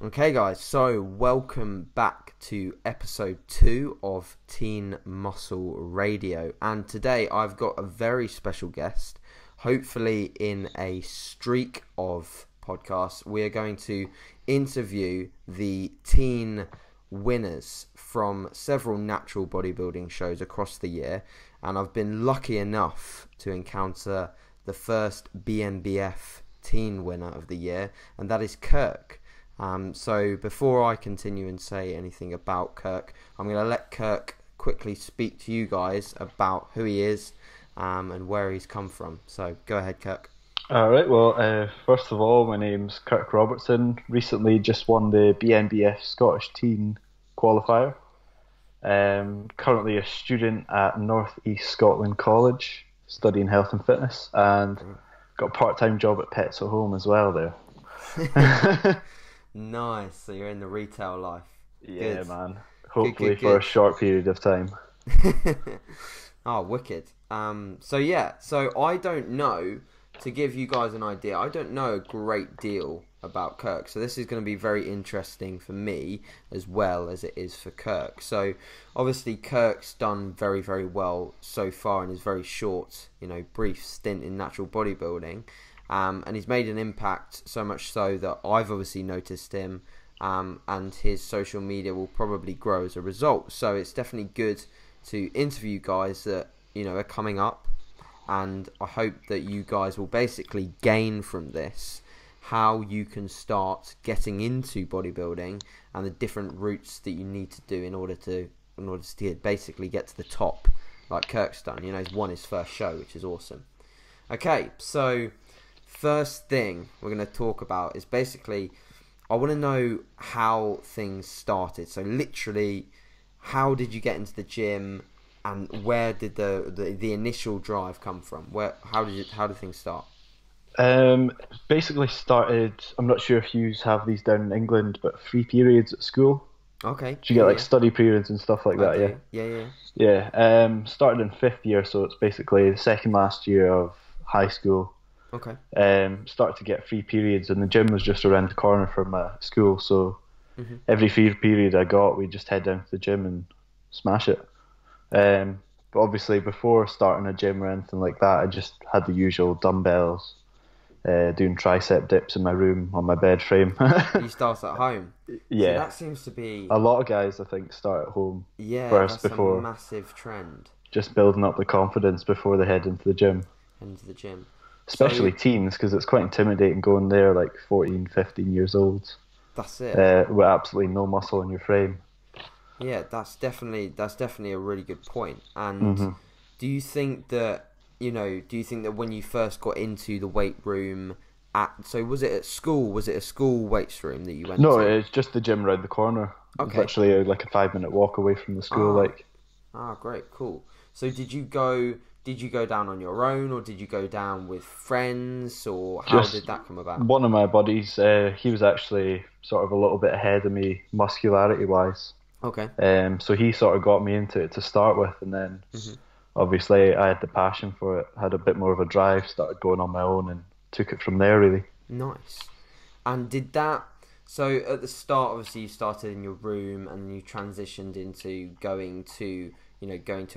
Okay guys, so welcome back to episode 2 of Teen Muscle Radio, and today I've got a very special guest. Hopefully in a streak of podcasts, we are going to interview the teen winners from several natural bodybuilding shows across the year, and I've been lucky enough to encounter the first BMVF teen winner of the year, and that is Kirk. So before I continue and say anything about Kirk, I'm going to let Kirk quickly speak to you guys about who he is and where he's come from. So go ahead, Kirk. Alright, well, first of all, my name's Kirk Robertson. Recently just won the BMVF Scottish Teen Qualifier. Currently a student at North East Scotland College, studying health and fitness, and got a part-time job at Pets at Home as well there. Nice, so you're in the retail life. Yeah, Good. man. Hopefully Good. for a short period of time. Oh, wicked. So I don't know, to give you guys an idea, I don't know a great deal about Kirk. So this is going to be very interesting for me as well as it is for Kirk. So obviously Kirk's done very, very well so far in his very short, brief stint in natural bodybuilding. And he's made an impact, so much so that I've obviously noticed him, and his social media will probably grow as a result. So it's definitely good to interview guys that are coming up, and I hope that you guys will basically gain from this how you can start getting into bodybuilding and the different routes that you need to do in order to basically get to the top, like Kirk's done. He's won his first show, which is awesome. Okay, so first thing we're going to talk about is basically, I want to know how things started. So literally, how did you get into the gym, and where did the initial drive come from? How did things start? Basically started, I'm not sure if you have these down in England, but free periods at school. Okay. Do you get study periods and stuff like that? Yeah. Yeah. Started in 5th year, so it's basically the second last year of high school. Okay. Started to get free periods, and the gym was just around the corner from my school, so every free period I got, we'd just head down to the gym and smash it. But obviously before starting a gym or anything like that, I just had the usual dumbbells, doing tricep dips in my room on my bed frame. You start at home? Yeah. So that seems to be... A lot of guys, I think, start at home that's before a massive trend. Just building up the confidence before they head into the gym. Especially teens, because it's quite intimidating going there like 14, 15 years old. That's it. With absolutely no muscle in your frame. Yeah, that's definitely a really good point. And do you think that when you first got into the weight room was it at school? Was it a school weights room that you went to? No, it's just the gym around the corner. Okay. It's literally like a 5-minute walk away from the school. Great, cool. So did you go down on your own, or did you go down with friends, or how did that come about? One of my buddies, he was actually sort of a little bit ahead of me muscularity wise. Okay. So he sort of got me into it to start with, and then obviously I had the passion for it, had a bit more of a drive, started going on my own, and took it from there really. Nice. And so at the start, obviously you started in your room, and then you transitioned into going to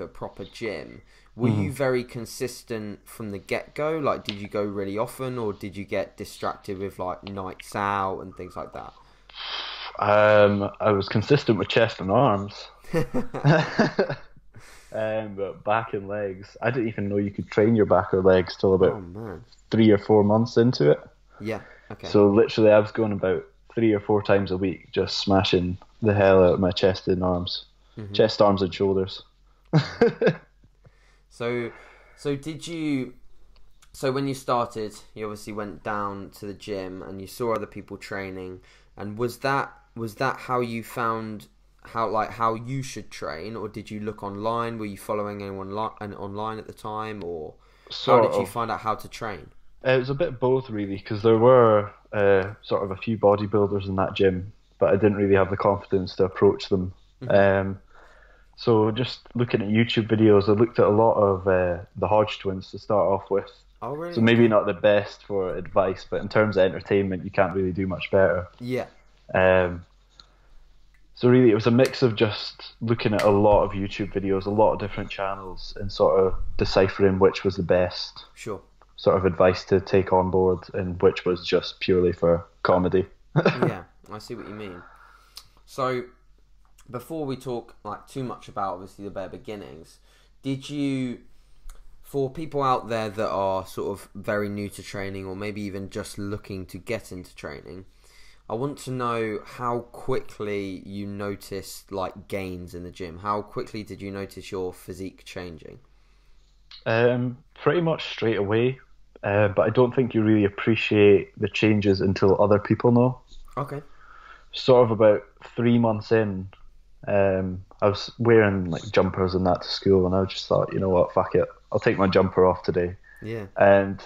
a proper gym. Were you very consistent from the get-go? Like, did you go really often, or did you get distracted with like nights out and things like that? I was consistent with chest and arms. But back and legs, I didn't even know you could train your back or legs till about 3 or 4 months into it. Yeah, okay. So literally I was going about 3 or 4 times a week, just smashing the hell out of my chest and arms. Chest, arms and shoulders. So when you started, you obviously went down to the gym and you saw other people training, and was that how you found how you should train, or did you look online? Were you following anyone online at the time, or how did you find out how to train? It was a bit both really, because there were sort of a few bodybuilders in that gym, but I didn't really have the confidence to approach them. So just looking at YouTube videos, I looked at a lot of the Hodge twins to start off with. Oh, really? So maybe not the best for advice, but in terms of entertainment, you can't really do much better. Yeah. So really, it was a mix of just looking at a lot of YouTube videos, a lot of different channels, and sort of deciphering which was the best Sure. sort of advice to take on board, and which was just purely for comedy. Yeah, I see what you mean. So, before we talk like too much about obviously the bare beginnings, did you, for people out there that are sort of very new to training or maybe even just looking to get into training, I want to know how quickly you noticed like gains in the gym. How quickly did you notice your physique changing? Pretty much straight away, but I don't think you really appreciate the changes until other people know. Okay. Sort of about 3 months in, I was wearing like jumpers and that to school, and I just thought, you know what, fuck it, I'll take my jumper off today. Yeah. And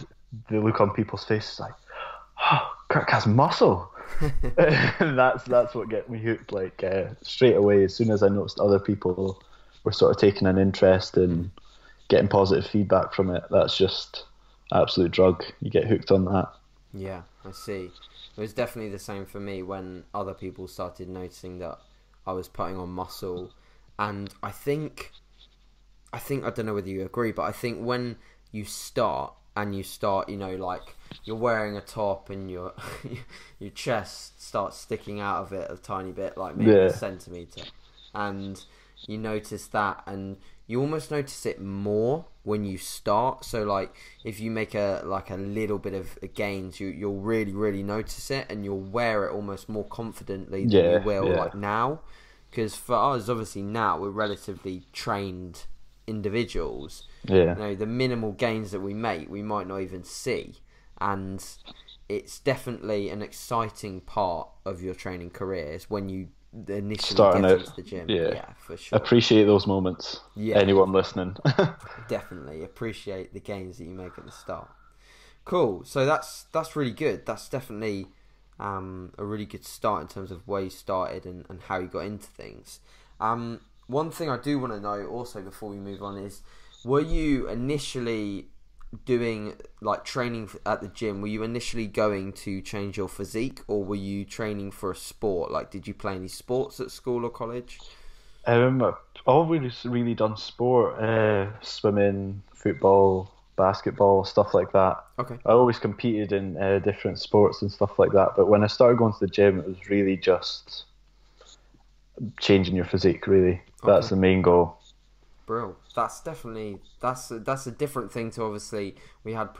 the look on people's faces is like, oh, Kirk has muscle. And that's what get me hooked. Like straight away, as soon as I noticed other people were sort of taking an interest in getting positive feedback from it, that's just absolute drug. You get hooked on that. Yeah, I see. It was definitely the same for me when other people started noticing that I was putting on muscle, and I think I don't know whether you agree, but I think when you start, you know, like you're wearing a top and your chest starts sticking out of it a tiny bit, like maybe a centimetre, and you notice that, and you almost notice it more when you start. So like if you make a little bit of gains, you'll really notice it, and you'll wear it almost more confidently than you will like now. Because for us, obviously now we're relatively trained individuals. Yeah. You know, the minimal gains that we make, we might not even see, and it's definitely an exciting part of your training career is when you initially starting get out into the gym. Yeah, for sure. Appreciate those moments. Yeah, anyone listening. Definitely appreciate the gains that you make at the start. Cool. So that's really good. That's definitely a really good start in terms of where you started and how you got into things. One thing I do want to know also before we move on is, were you initially doing like training at the gym? Were you initially going to change your physique, or were you training for a sport? Like, did you play any sports at school or college? I've always really done sport, swimming, football, basketball, stuff like that. Okay. I always competed in different sports and stuff like that, but when I started going to the gym, it was really just changing your physique, really. That's the main goal. Bro, that's definitely that's a different thing to, obviously, we had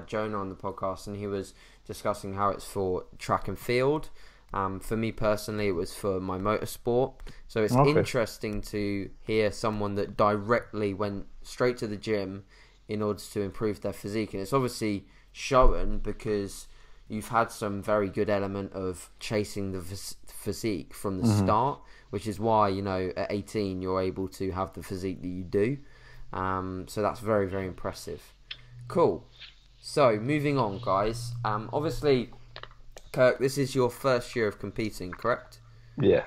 Jonah on the podcast, and he was discussing how it's for track and field. For me personally, it was for my motorsport. So it's interesting to hear someone that directly went straight to the gym in order to improve their physique, and it's obviously shown because you've had some very good element of chasing the physique from the start, which is why, you know, at 18 you're able to have the physique that you do. So that's very, very impressive. Cool. So moving on, guys. Obviously, Kirk, this is your first year of competing, correct? Yeah.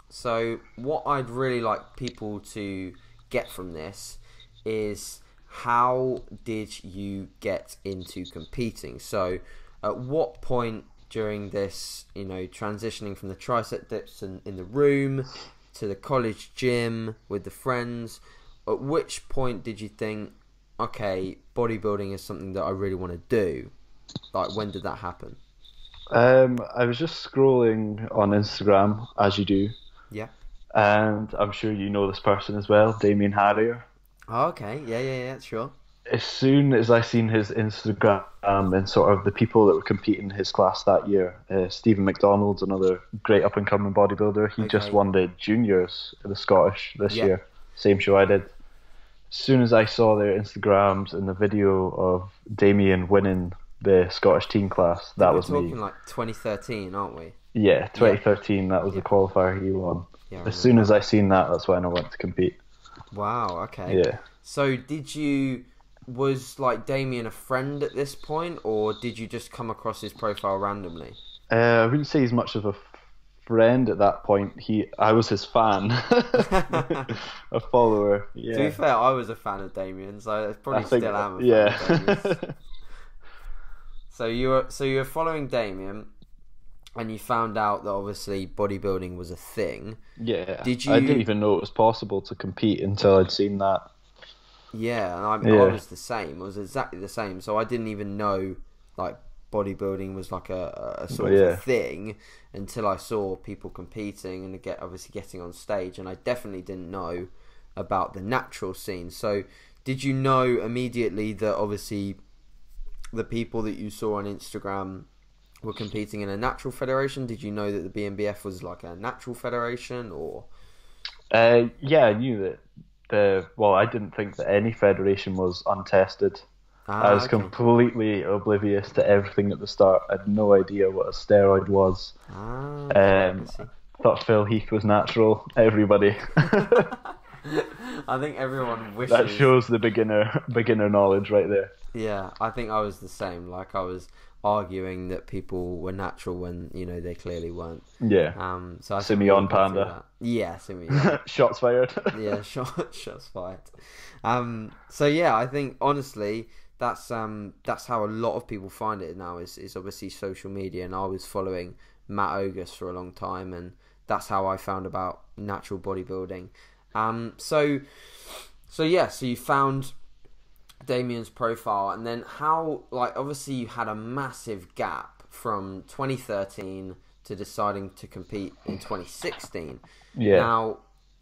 So what I'd really like people to get from this is, how did you get into competing? So at what point during this, you know, transitioning from the tricep dips in the room to the college gym with the friends, at which point did you think, okay, bodybuilding is something that I really want to do? Like, when did that happen? I was just scrolling on Instagram, as you do. Yeah. And I'm sure you know this person as well, Damian Harrier. Oh, okay. Yeah, sure. As soon as I seen his Instagram and sort of the people that were competing in his class that year, Stephen McDonald's another great up-and-coming bodybuilder. He just won the juniors at the Scottish this year. Same show I did. As soon as I saw their Instagrams and the video of Damian winning the Scottish teen class, that was me. We're talking like 2013, aren't we? Yeah, 2013, that was the qualifier he won. Yeah, as soon as I seen that, that's when I went to compete. Wow, okay. Yeah. So was like Damian a friend at this point, or did you just come across his profile randomly? I wouldn't say he's much of a friend at that point. I was his fan, a follower. Yeah. To be fair, I was a fan of Damian, so I probably still am a fan of Damian. So you were following Damian, and you found out that obviously bodybuilding was a thing. Yeah, Did I didn't you? even know it was possible to compete until I'd seen that. Yeah, and I Yeah, was the same. I was exactly the same. So I didn't even know like bodybuilding was like a but sort of a yeah. thing until I saw people competing and obviously getting on stage, and I definitely didn't know about the natural scene. So did you know immediately that obviously the people that you saw on Instagram were competing in a natural federation? Did you know that the BMBF was like a natural federation or? Yeah, I knew that well, I didn't think that any federation was untested. I Ah, was okay. completely oblivious to everything at the start. I had no idea what a steroid was. Ah, okay. I Um, see. thought Phil Heath was natural. Everybody. I think everyone That wishes. shows the beginner knowledge right there. Yeah, I think I was the same. Like I was arguing that people were natural when they clearly weren't. Yeah. So I think we all Simeon go through Panda. that. Yeah, yeah, Shots fired. yeah. Shots fired. So yeah, I think honestly that's how a lot of people find it now. Is obviously social media, and I was following Matt Ogus for a long time, and that's how I found about natural bodybuilding. So yeah, so you found Damian's profile, and then how, like, obviously you had a massive gap from 2013 to deciding to compete in 2016. Yeah. Now,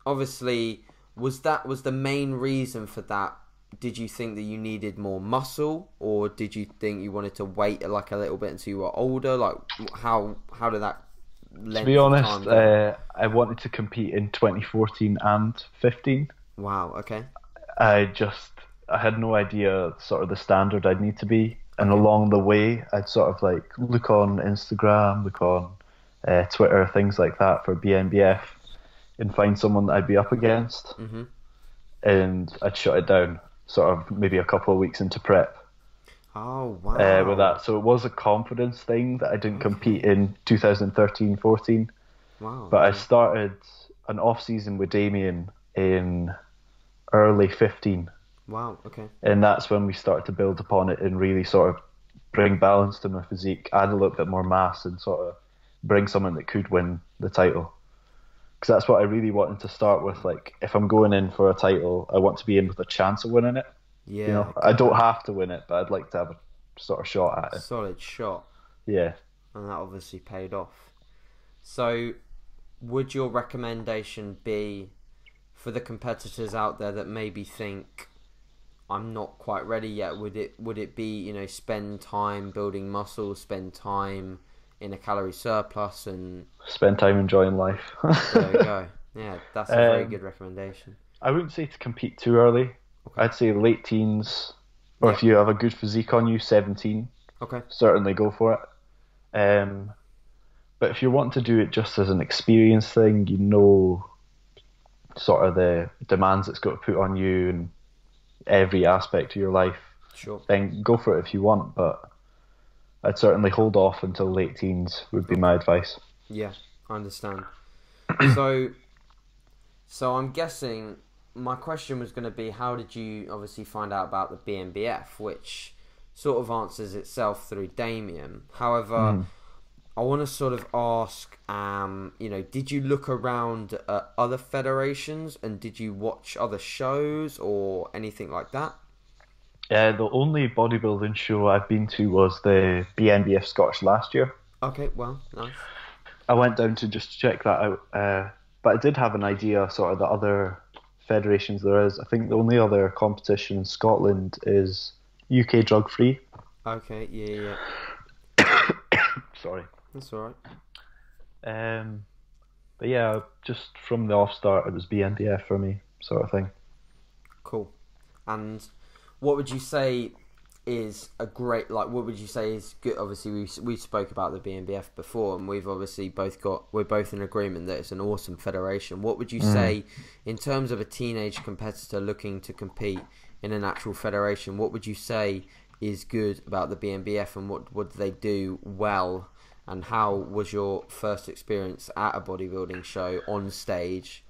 obviously, was the main reason for that? Did you think that you needed more muscle, or did you think you wanted to wait like a little bit until you were older? Like, how did that To be length of time honest, go? I wanted to compete in 2014 and 15. Wow. Okay. I had no idea sort of the standard I'd need to be, and Okay. along the way, I'd sort of like look on Instagram, look on Twitter, things like that for BMBF, and find someone that I'd be up against, Mhm. and I'd shut it down, sort of maybe a couple of weeks into prep Oh with wow. that. So it was a confidence thing that I didn't compete Okay. in 2013-14, Wow. but I Okay. started an off season with Damian in early 15. Wow. Okay. And that's when we started to build upon it and really sort of bring balance to my physique, add a little bit more mass, and sort of bring someone that could win the title. Because that's what I really wanted to start with. Like, if I'm going in for a title, I want to be in with a chance of winning it. You Yeah. know, I don't have to win it, but I'd like to have a sort of shot at it. Solid shot, Yeah. and that obviously paid off. So, would your recommendation be for the competitors out there that maybe think I'm not quite ready yet? Would it be spend time building muscle, spend time in a calorie surplus, and Spend time enjoying life. there we go. Yeah, that's a very um, good recommendation. I wouldn't say to compete too early. Okay. I'd say late teens, or if Yep. you have a good physique on you, 17. Okay. Certainly go for it. But if you want to do it just as an experience thing, sort of the demands it's got to put on you and every aspect of your life, Sure. then go for it if you want. But I'd certainly hold off until late teens would be my Okay. advice. Yeah, I understand. So, I'm guessing my question was going to be, how did you obviously find out about the BMBF, which sort of answers itself through Damian. However, Mm. I want to sort of ask, did you look around at other federations and did you watch other shows or anything like that? The only bodybuilding show I've been to was the BMVF Scottish last year. Okay, well, nice. I went down to just check that out, but I did have an idea sort of the other federations there is. I think the only other competition in Scotland is UK drug free. Okay, yeah. Sorry. That's alright. But yeah, just from the off start, it was BNDF for me, sort of thing. Cool. And what would you say is a great, like, what would you say is good? Obviously, we spoke about the BMBF before, and we're both in agreement that it's an awesome federation. What would you say in terms of a teenage competitor looking to compete in an actual federation? What would you say is good about the BMBF, and what do they do well? And how was your first experience at a bodybuilding show on stage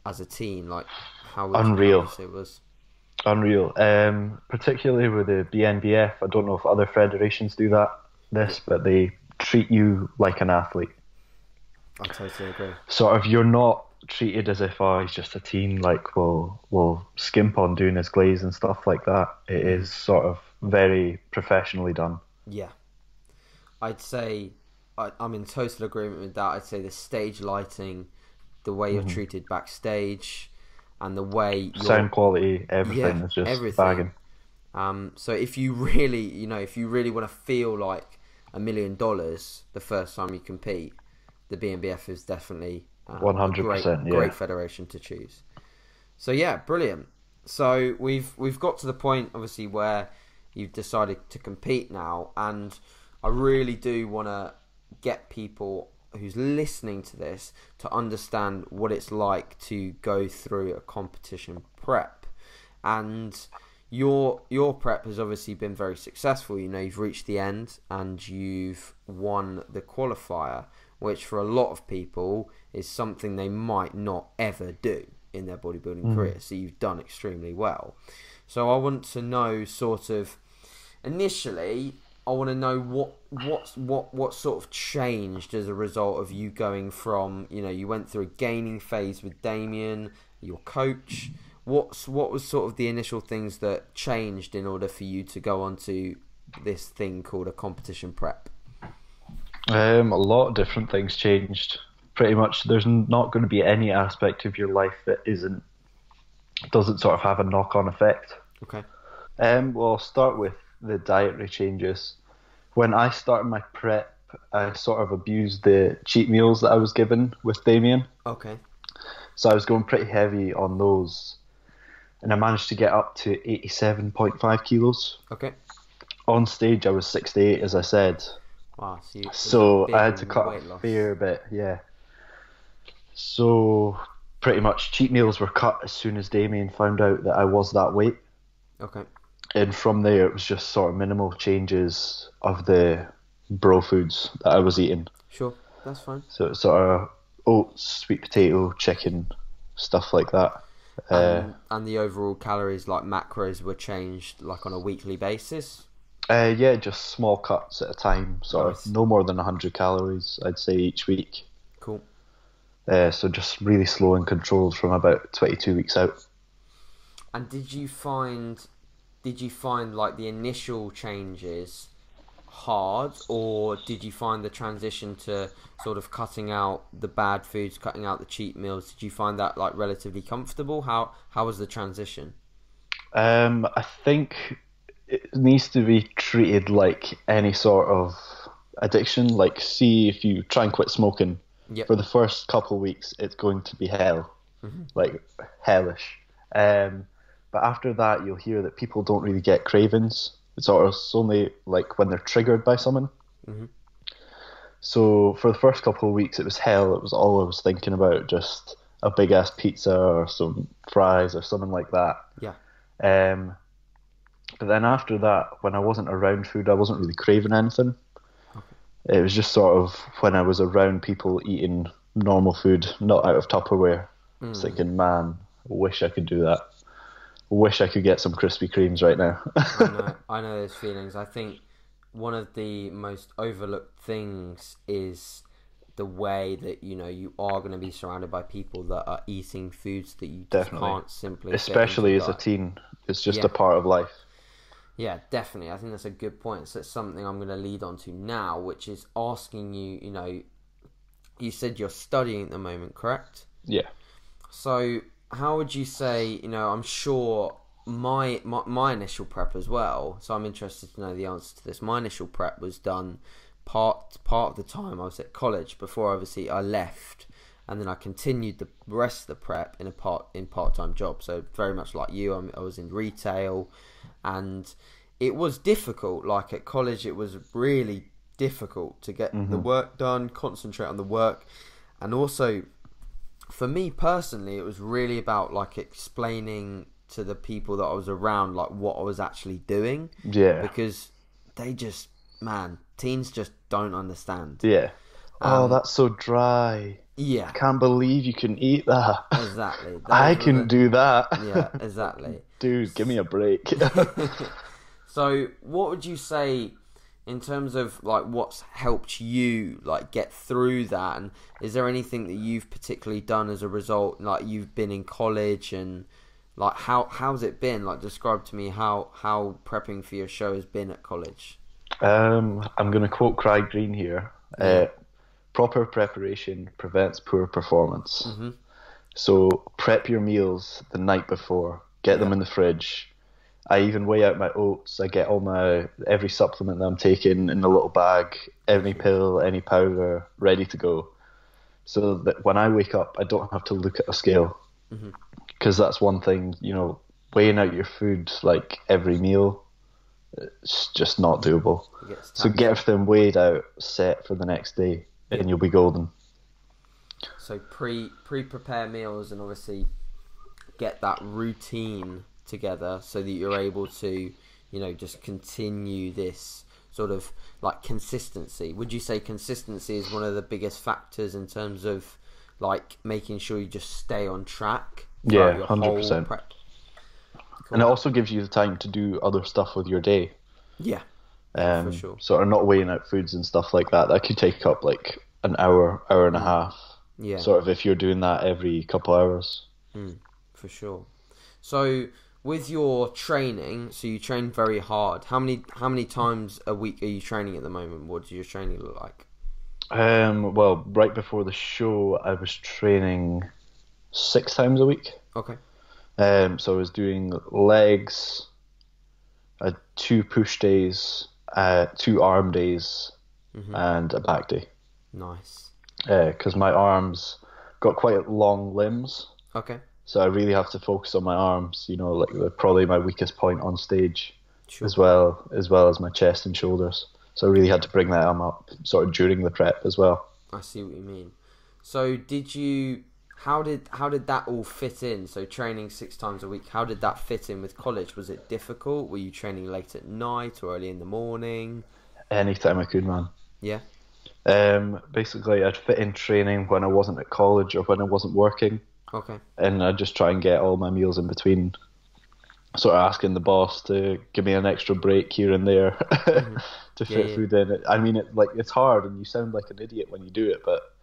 as a teen? Like, how would Unreal. you say it was? Unreal. Particularly with the BNBF, I don't know if other federations do that, but they treat you like an athlete. I totally agree. Sort of, you're not treated as if, oh, he's just a teen, like we'll skimp on doing his glaze and stuff like that. It is sort of very professionally done. Yeah. I'd say I'm in total agreement with that. I'd say the stage lighting, the way you're treated backstage, and the way sound quality, everything is just bagging. So if you really, want to feel like $1 million the first time you compete, the BMVF is definitely 100%, great federation to choose. So yeah, brilliant. So we've got to the point, obviously, where you've decided to compete now, and I really do want to get people who's listening to this to understand what it's like to go through a competition prep. And your prep has obviously been very successful. You've reached the end and you've won the qualifier, which for a lot of people is something they might not ever do in their bodybuilding career. So you've done extremely well. So I want to know, sort of, initially, I want to know what sort of changed as a result of you going from, you went through a gaining phase with Damian, your coach. What was sort of the initial things that changed in order for you to go on to this thing called a competition prep? A lot of different things changed. Pretty much, there's not going to be any aspect of your life that doesn't sort of have a knock-on effect. Okay. Well, I'll start with the dietary changes. When I started my prep, I sort of abused the cheat meals that I was given with Damian. Okay. So I was going pretty heavy on those, and I managed to get up to 87.5 kilos. Okay. On stage, I was 68, as I said. Wow. So I had to cut a fair bit, yeah. So pretty much cheat meals were cut as soon as Damian found out that I was that weight. Okay. And from there, it was just sort of minimal changes of the bro foods that I was eating. Sure, that's fine. So it's sort of oats, sweet potato, chicken, stuff like that. And the overall calories, like macros, were changed like on a weekly basis? Yeah, just small cuts at a time. Sort of no more than 100 calories, I'd say, each week. Cool. So just really slow and controlled from about 22 weeks out. And did you find like the initial changes hard, or did you find the transition to sort of cutting out the bad foods, cutting out the cheat meals, did you find that like relatively comfortable? How was the transition? I think it needs to be treated like any sort of addiction. Like, see, if you try and quit smoking, for the first couple of weeks, it's going to be hell, like hellish. But after that, you'll hear that people don't really get cravings. It's only like when they're triggered by someone. So for the first couple of weeks, it was hell. It was all I was thinking about, just a big ass pizza or some fries or something like that. Yeah. But then after that, when I wasn't around food, I wasn't really craving anything. It was just sort of when I was around people eating normal food, not out of Tupperware. I was thinking, man, I wish I could do that. Wish I could get some Krispy Kremes right now. I know those feelings. I think one of the most overlooked things is the way that you are going to be surrounded by people that are eating foods that you just can't simply. Especially as a teen, it's just a part of life. Yeah, definitely. I think that's a good point. So it's something I'm going to lead on to now, which is asking you. You said you're studying at the moment, correct? Yeah. So how would you say, I'm sure my initial prep as well, so I'm interested to know the answer to this. My initial prep was done part of the time I was at college, before obviously I left, and then I continued the rest of the prep in part-time job. So very much like you, I was in retail, and it was difficult. Like at college, it was really difficult to get the work done, concentrate on the work, and also for me personally, it was really about like explaining to the people that I was around like what I was actually doing. Yeah. Because teens just don't understand. Yeah. That's so dry. Yeah. I can't believe you can eat that. Exactly. I can do that. Yeah, exactly. Dude, give me a break. So what would you say in terms of like what's helped you like get through that, and is there anything that you've particularly done as a result? Like you've been in college, and like how's it been? Like describe to me how prepping for your show has been at college. I'm going to quote Craig Green here. Yeah. Proper preparation prevents poor performance. Mm-hmm. So prep your meals the night before. Get them in the fridge. I even weigh out my oats. I get every supplement that I'm taking in a little bag, any pill, any powder, ready to go. So that when I wake up, I don't have to look at a scale. Because that's one thing, weighing out your food like every meal, it's just not doable. So get everything weighed out, set for the next day, and you'll be golden. So prepare meals, and obviously get that routine together so that you're able to, just continue this sort of like consistency. Would you say consistency is one of the biggest factors in terms of like making sure you just stay on track? Yeah, 100%. Cool. And it also gives you the time to do other stuff with your day. Yeah, for sure. Sort of not weighing out foods and stuff like that. That could take up like an hour and a half. Yeah. Sort of if you're doing that every couple hours. For sure. So with your training, so you train very hard. How many times a week are you training at the moment? What does your training look like? Well, right before the show, I was training 6 times a week. Okay. So I was doing legs, 2 push days, 2 arm days, and a back day. Nice. Because my arms got quite long limbs. Okay. So I really have to focus on my arms. Like they're probably my weakest point on stage, sure. as well as my chest and shoulders. So I really had to bring that arm up sort of during the prep as well. I see what you mean. So how did that all fit in? So training 6 times a week, how did that fit in with college? Was it difficult? Were you training late at night or early in the morning? Anytime I could, man. Yeah. Basically, I'd fit in training when I wasn't at college or when I wasn't working. Okay. And I'd just try and get all my meals in between. Sort of asking the boss to give me an extra break here and there to fit food in. I mean, it's hard, and you sound like an idiot when you do it, but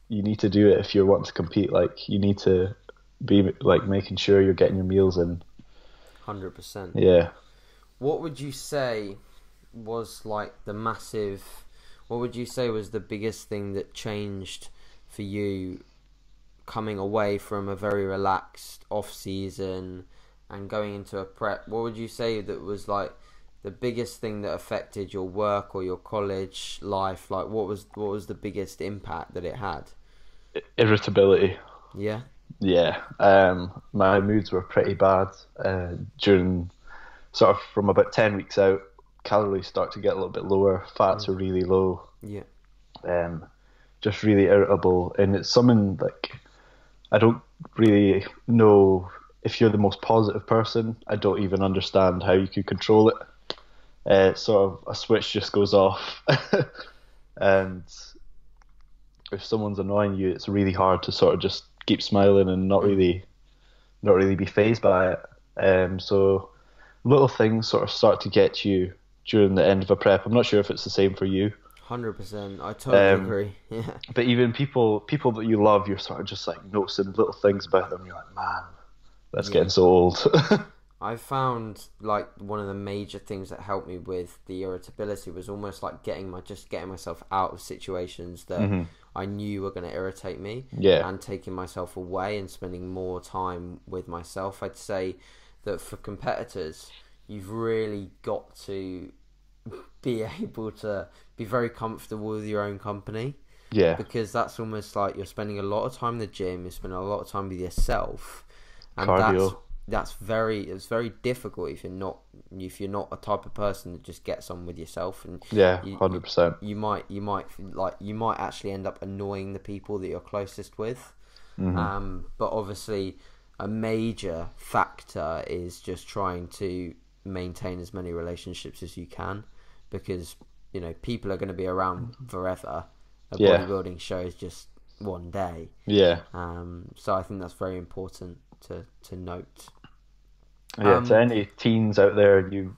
you need to do it if you're wanting to compete. Like, you need to be like making sure you're getting your meals in. 100%. Yeah. What would you say was like what would you say was the biggest thing that changed for you coming away from a very relaxed off season and going into a prep? What would you say that was like the biggest thing that affected your work or your college life? Like what was the biggest impact that it had? Irritability. Yeah. Yeah. My moods were pretty bad during sort of from about 10 weeks out. Calories start to get a little bit lower. Fats are really low. Yeah. Just really irritable, and it's something like I don't really know if you're the most positive person. I don't even understand how you could control it. Sort of a switch just goes off, and if someone's annoying you, it's really hard to sort of just keep smiling and not really be fazed by it. So little things sort of start to get you during the end of a prep. I'm not sure if it's the same for you. 100%. I totally agree. Yeah. But even people that you love, you're sort of just like noticing little things about them. You're like, man, that's getting so old. I found like one of the major things that helped me with the irritability was almost like getting myself out of situations that I knew were going to irritate me. Yeah. And taking myself away and spending more time with myself. I'd say that for competitors, you've really got to be able to be very comfortable with your own company. Yeah. Because that's almost like you're spending a lot of time in the gym, you're spending a lot of time with yourself. And cardio.100%. You might actually end up annoying the people that you're closest with. But obviously a major factor is just trying to maintain as many relationships as you can, because people are going to be around forever. A bodybuilding show is just one day. So I think that's very important to note. To any teens out there, you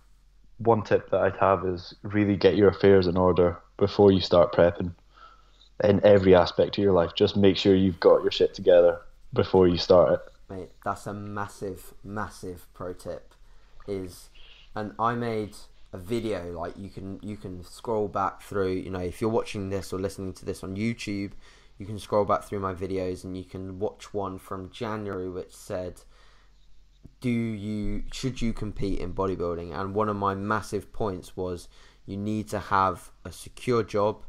one tip that I'd have is really get your affairs in order before you start prepping in every aspect of your life. Just make sure you've got your shit together before you start it. Mate, that's a massive, massive pro tip. And I made a video, like you can scroll back through, if you're watching this or listening to this on YouTube, you can scroll back through my videos and you can watch one from January which said, should you compete in bodybuilding? And one of my massive points was you need to have a secure job,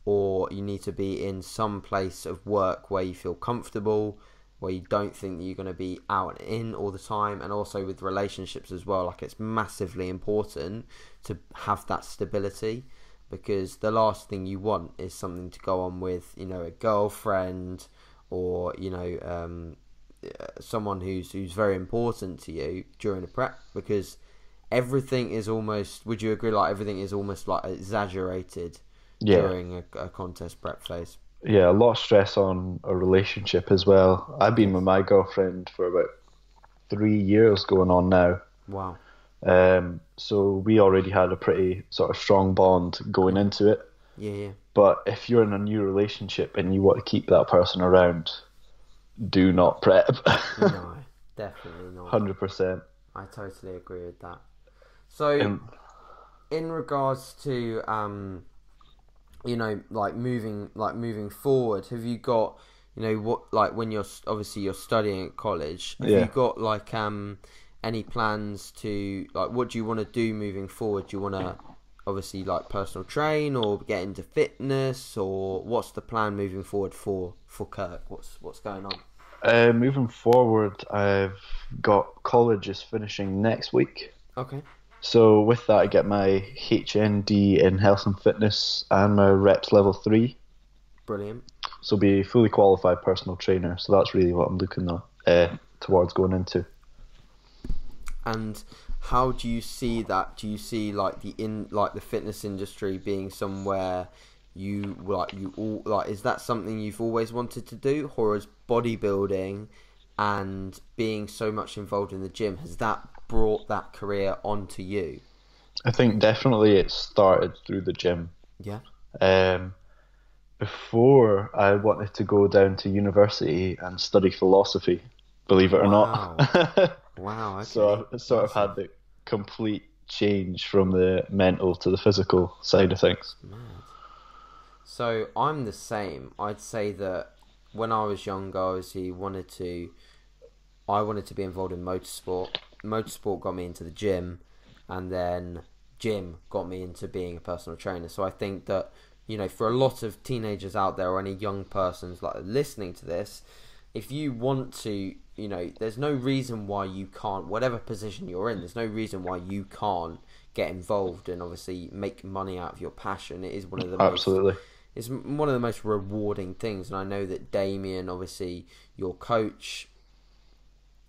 or you need to be in some place of work where you feel comfortable, where you don't think that you're going to be out and in all the time. And also with relationships as well, like it's massively important to have that stability, because the last thing you want is something to go on with, a girlfriend or, someone who's very important to you during a prep, because everything is almost, would you agree, like everything is almost like exaggerated during a contest prep phase? Yeah, a lot of stress on a relationship as well. I've been with my girlfriend for about 3 years going on now. Wow. So we already had a pretty sort of strong bond going into it. Yeah. But if you're in a new relationship and you want to keep that person around, do not prep. No, definitely not. 100%. I totally agree with that. So, in regards to moving forward, have you got, what, like when you're studying at college, have you got like any plans to, like, what do you want to do moving forward? Do you want to obviously like personal train or get into fitness, or what's the plan moving forward for Kirk? What's going on? Moving forward, I've got college is finishing next week. Okay. So with that, I get my HND in health and fitness and my reps level 3. Brilliant. So be a fully qualified personal trainer. So that's really what I'm looking towards going into. And how do you see that? Do you see like the fitness industry being somewhere is that something you've always wanted to do, or is bodybuilding and being so much involved in the gym, has that brought that career onto you? I think definitely it started through the gym. Yeah. Before I wanted to go down to university and study philosophy, believe it or not. Wow. Okay. So I sort of had the complete change from the mental to the physical side of things. Mad. So I'm the same. I'd say that when I was younger, obviously I wanted to be involved in motorsport. Motorsport got me into the gym, and then gym got me into being a personal trainer. So I think that, for a lot of teenagers out there, or any young persons like listening to this, if you want to, there's no reason why you can't, whatever position you're in, there's no reason why you can't get involved and obviously make money out of your passion. It is one of the Absolutely. It's one of the most rewarding things. And I know that Damian, obviously your coach,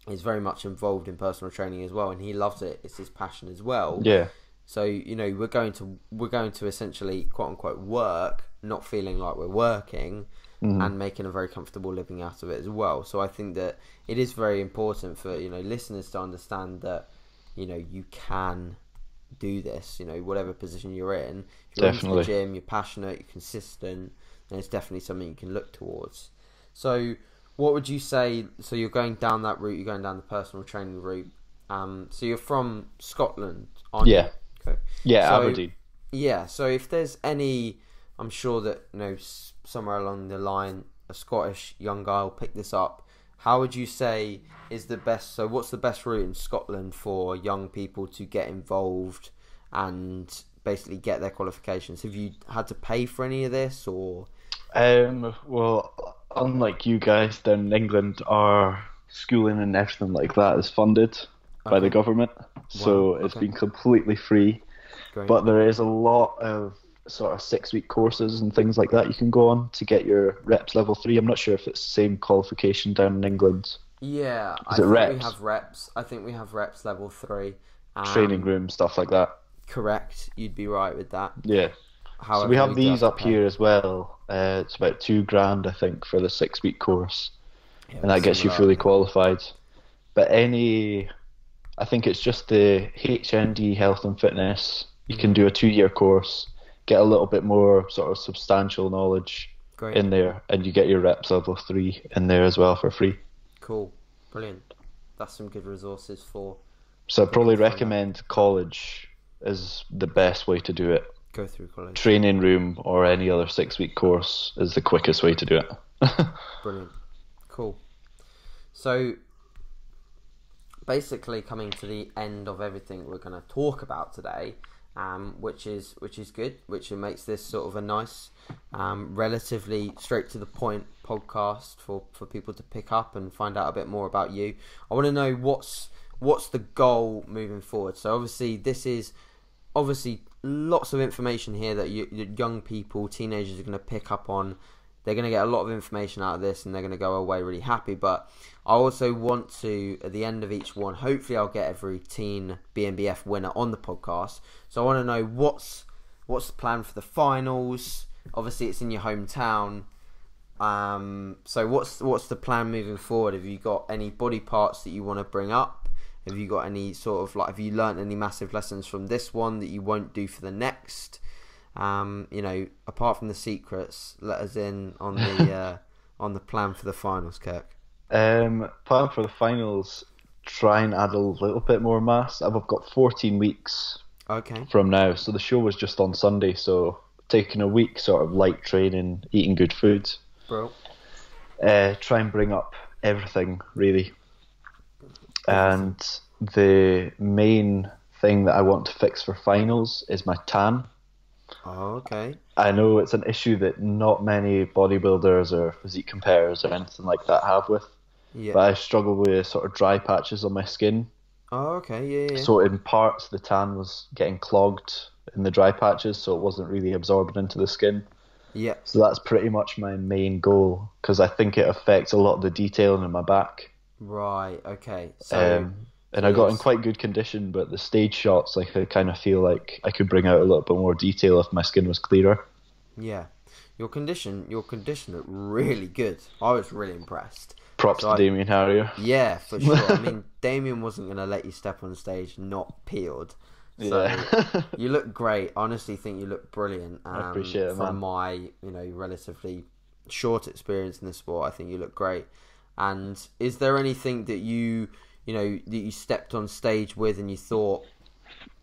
is very much involved in personal training as well, and he loves it. It's his passion as well. Yeah. So we're going to essentially quote unquote work, not feeling like we're working, and making a very comfortable living out of it as well. So I think that it is very important for listeners to understand that you can do this. Whatever position you're in, if you're into the gym, you're passionate, you're consistent, then it's definitely something you can look towards. So what would you say? So you're going down that route. You're going down the personal training route. So you're from Scotland, aren't you? Okay. Yeah, so, Aberdeen. Yeah. So if there's any, I'm sure that somewhere along the line, a Scottish young guy will pick this up. How would you say is the best? So what's the best route in Scotland for young people to get involved and basically get their qualifications? Have you had to pay for any of this, or? Well, unlike you guys down in England, our schooling and everything like that is funded by the government. So it's been completely free. Great. But there is a lot of sort of 6-week courses and things like that you can go on to get your reps level 3. I'm not sure if it's the same qualification down in England. Yeah, I think we have reps. I think we have reps level 3. Training room, stuff like that. Correct. You'd be right with that. Yeah. However, so we have these up here as well. It's about $2,000, I think, for the 6-week course. Yeah, and that gets you fully qualified. But any I think it's just the HND Health and Fitness. You can do a 2-year course, get a little bit more sort of substantial knowledge Great. in there, and you get your reps level 3 in there as well for free. Cool. Brilliant. That's some good resources for So I'd people probably to find out. recommend college is the best way to do it. Go through college. Training room or any other 6-week course is the quickest way to do it. Brilliant. Cool. So basically coming to the end of everything we're going to talk about today, which is good, which makes this sort of a nice, relatively straight to the point podcast for people to pick up and find out a bit more about you. I want to know what's the goal moving forward. So obviously this is lots of information here that young people, teenagers are going to pick up on. They're going to get a lot of information out of this and they're going to go away really happy. But I also want to, at the end of each one, hopefully I'll get every teen BMVF winner on the podcast. So I want to know what's the plan for the finals. Obviously it's in your hometown. So what's the plan moving forward? Have you got any body parts that you want to bring up? Have you got any sort of have you learnt any massive lessons from this one that you won't do for the next? Apart from the secrets, let us in on the on the plan for the finals, Kirk. Plan for the finals, try and add a little bit more mass. I've got 14 weeks from now, so the show was just on Sunday, so taking a week sort of light training, eating good food. Bro. Try and bring up everything, really. And the main thing that I want to fix for finals is my tan. Oh, okay. I know it's an issue that not many bodybuilders or physique compares or anything like that have with. Yeah. But I struggle with sort of dry patches on my skin. Oh, okay. Yeah. So in parts the tan was getting clogged in the dry patches, so it wasn't really absorbing into the skin. Yeah. So that's pretty much my main goal, because I think it affects a lot of the detailing in my back. Right. Okay. So. And I got in quite good condition, but the stage shots, I kind of feel like I could bring out a little bit more detail if my skin was clearer. Yeah, your condition looked really good. I was really impressed. Props to Damian Harrier. Yeah, for sure. I mean, Damian wasn't going to let you step on stage not peeled. So Yeah. you look great. I honestly think you look brilliant. I appreciate it, From man. my, relatively short experience in the sport, I think you look great. And is there anything that you stepped on stage with and you thought,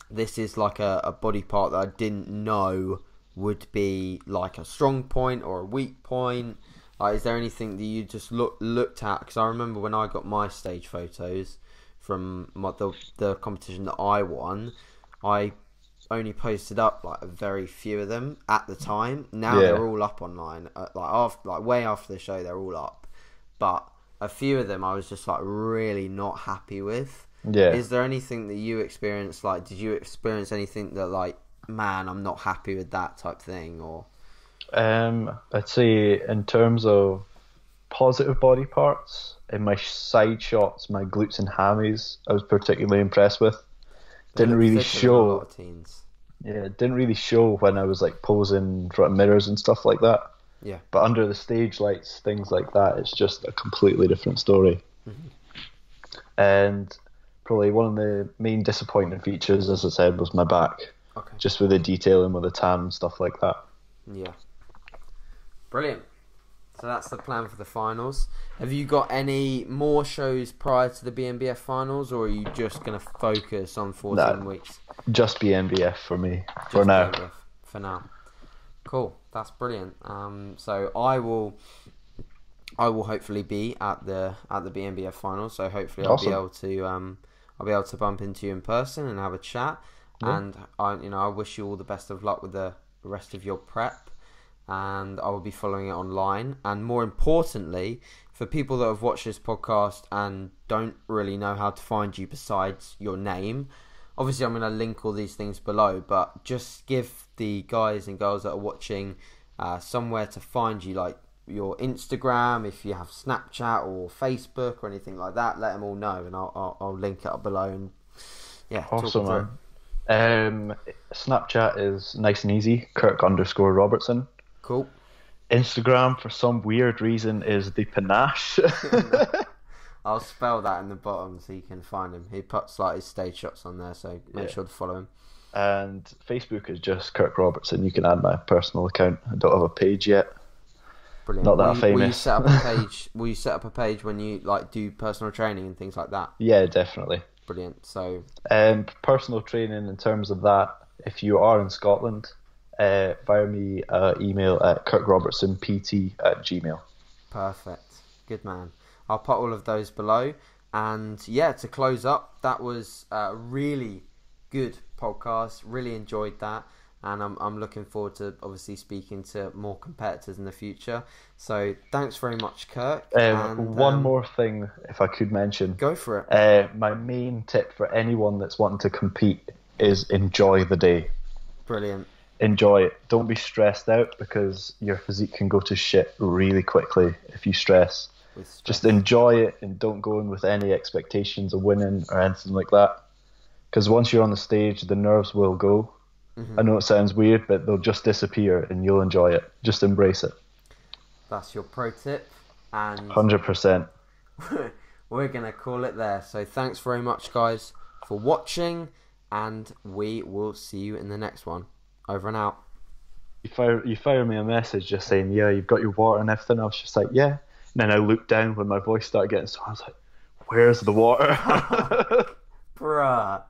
this is like a body part that I didn't know would be like a strong point or a weak point? Is there anything that you just looked at? Because I remember when I got my stage photos from the competition that I won, I only posted up like a very few of them at the time. Now they're all up online. Way after the show, they're all up. But a few of them I was just like really not happy with. Yeah. Is there anything that you experienced? Like, did you experience anything that like, man, I'm not happy with that type thing? Or I'd say in terms of positive body parts, in my side shots, my glutes and hammies, I was particularly impressed with. Didn't really show. A lot of teens. Yeah, it didn't really show when I was like posing in front of mirrors and stuff like that. Yeah. But under the stage lights, things like that, it's just a completely different story. Mm-hmm. And probably one of the main disappointing features, as I said, was my back. Okay. Just with the detailing with the tan and stuff like that. Yeah. Brilliant. So that's the plan for the finals. Have you got any more shows prior to the BMBF finals, or are you just going to focus on 14 weeks? Just BMBF for me, for Just now. BMBF for now. Cool. That's brilliant. So I will hopefully be at the BMBF finals. So hopefully I'll be able to bump into you in person and have a chat. Yeah. And I wish you all the best of luck with the rest of your prep. And I will be following it online. And more importantly, for people that have watched this podcast and don't really know how to find you besides your name, obviously I'm going to link all these things below, but just give the guys and girls that are watching somewhere to find you, like your Instagram, if you have Snapchat or Facebook or anything like that, let them all know, and I'll link it up below. And yeah, awesome, man. Snapchat is nice and easy, Kirk_Robertson. Cool. Instagram, for some weird reason, is the Panache. I'll spell that in the bottom so you can find him. He puts like his stage shots on there, so make sure to follow him. And Facebook is just Kirk Robertson. You can add my personal account. I don't have a page yet. Brilliant. Not that famous. Will you set up a page? Will you set up a page when you like do personal training and things like that? Yeah, definitely. Brilliant. So, personal training in terms of that, if you are in Scotland, fire me an email at kirkrobertsonpt@gmail.com. Perfect. Good man. I'll put all of those below. And yeah, to close up, that was a really good podcast. Really enjoyed that. And I'm looking forward to obviously speaking to more competitors in the future. So thanks very much, Kirk. One more thing, if I could mention. Go for it. My main tip for anyone that's wanting to compete is enjoy the day. Brilliant. Enjoy it. Don't be stressed out because your physique can go to shit really quickly if you stress. Just enjoy it and don't go in with any expectations of winning or anything like that. Because once you're on the stage, the nerves will go. I know it sounds weird, but they'll just disappear and you'll enjoy it. Just embrace it. That's your pro tip. And 100%. We're going to call it there. So thanks very much, guys, for watching. And we will see you in the next one. Over and out. You fire me a message just saying, yeah, you've got your water and everything. I was just like, yeah. And then I looked down when my voice started getting so I was like, where's the water? Bruh.